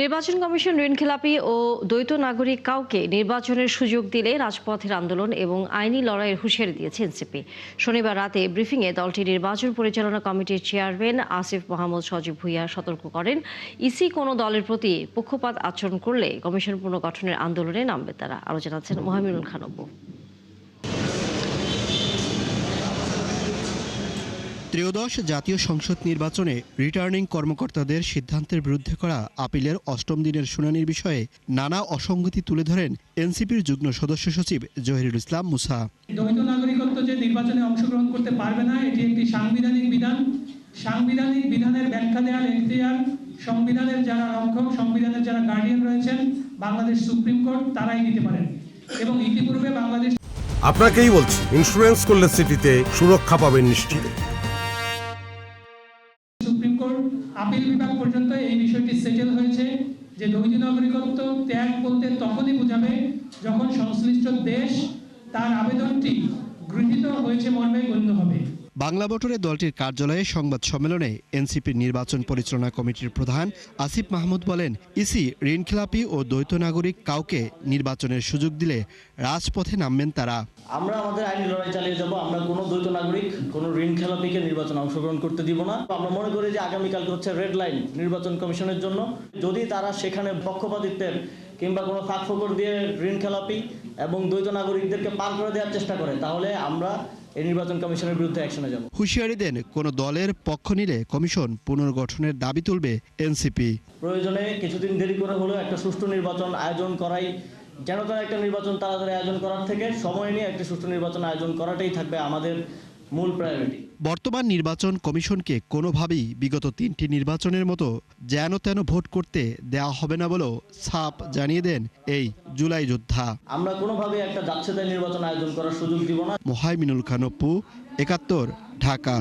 নির্বাচন কমিশন ঋণখেলাপি ও দ্বৈত নাগরিক কাউকে নির্বাচনের সুযোগ দিলে রাজপথের আন্দোলন এবং আইনি লড়াইয়ের হুঁশিয়ারি দিয়েছে এনসিপি। শনিবার রাতে ব্রিফিংয়ে দলটির নির্বাচন পরিচালনা কমিটির চেয়ারম্যান আসিফ মাহমুদ সজীব ভুঁইয়া সতর্ক করেন, ইসি কোনো দলের প্রতি পক্ষপাত আচরণ করলে কমিশন পুনর্গঠনের আন্দোলনে নামবে তারা। আরও জানাচ্ছেন মোহামিনুল খান অপু। ত্রয়োদশ জাতীয় সংসদ নির্বাচনে রিটার্নিং কর্মকর্তাদের সিদ্ধান্তের বিরুদ্ধে করা আপিলের অষ্টম দিনের শুনানির বিষয়ে নানা অসঙ্গতি তুলে ধরেন এনসিপির যুগ্ম সদস্য সচিব জহিরুল ইসলাম মুসা। দ্বৈত নাগরিকত্ব যে নির্বাচনে অংশগ্রহণ করতে পারবে না, এটি একটি সাংবিধানিক বিধান। সাংবিধানিক বিধানের ব্যাখ্যা দেওয়ার এখতিয়ার সংবিধানের যারা রক্ষক, সংবিধানের যারা গার্ডিয়ান রয়েছেন, বাংলাদেশ সুপ্রিম কোর্ট, তারাই দিতে পারেন। এবং ইতিপূর্বে বাংলাদেশ আপনাকেই বলছি, ইন্স্যুরেন্স করলে সিটিতে সুরক্ষা পাবেন নিশ্চিত। সুপ্রিম কোর্ট আপিল বিভাগ পর্যন্ত এই বিষয়টি সেটেল হয়েছে যে দ্বৈত নাগরিকত্ব ত্যাগ বলতে তখনই বোঝাবে যখন সংশ্লিষ্ট দেশ তার আবেদনটি গৃহীত হয়েছে মর্মে গণ্য হবে। বাংলা মোটরে দলটির কার্যালয়ে সংবাদ সম্মেলনে এনসিপির নির্বাচন পরিচালনা কমিটির প্রধান আসিফ মাহমুদ বলেন, ইসি ঋণখেলাপি ও দ্বৈত নাগরিক কাউকে নির্বাচনের সুযোগ দিলে রাজপথে নামবেন তারা। আমরা আমাদের আইনি লড়াই চালিয়ে যাব। আমরা কোনো দ্বৈত নাগরিক, কোনো ঋণখেলাপিকে নির্বাচনে অংশগ্রহণ করতে দিব না। আমরা মনে করি যে আগামীকালকে হচ্ছে রেড লাইন নির্বাচন কমিশনের জন্য। যদি তারা সেখানে পক্ষপাতিত্বের কিংবা কোনো ফাঁকফোকর দিয়ে ঋণখেলাপি এবং দ্বৈত নাগরিকদেরকে পার করে দেওয়ার চেষ্টা করে, তাহলে আমরা এই নির্বাচন কমিশনের বিরুদ্ধে অ্যাকশনে যাব। হুঁশিয়ারি দেন, কোনো দলের পক্ষ নিলে কমিশন পুনর্গঠনের দাবি তুলবে এনসিপি। প্রয়োজনে কিছুদিন দেরি করে হলেও একটা সুষ্ঠু নির্বাচন আয়োজন করাই, যেন তারা একটা নির্বাচন তাড়াতাড়ি আয়োজন করার থেকে সময় নিয়ে একটা সুষ্ঠু নির্বাচন আয়োজন করাটাই থাকবে আমাদের মূল প্রায়োরিটি। বর্তমান নির্বাচন কমিশনকে কোনোভাবেই বিগত 3টি নির্বাচনের মতো যেন তেন ভোট করতে দেওয়া হবে না বলেও সাফ জানিয়ে দেন এই জুলাই যোদ্ধা। আমরা কোনোভাবেই একটা যাচ্ছেতাই নির্বাচন আয়োজন করার সুযোগ দিব না। মোহামিনুল খান অপু, ৭১, ঢাকা।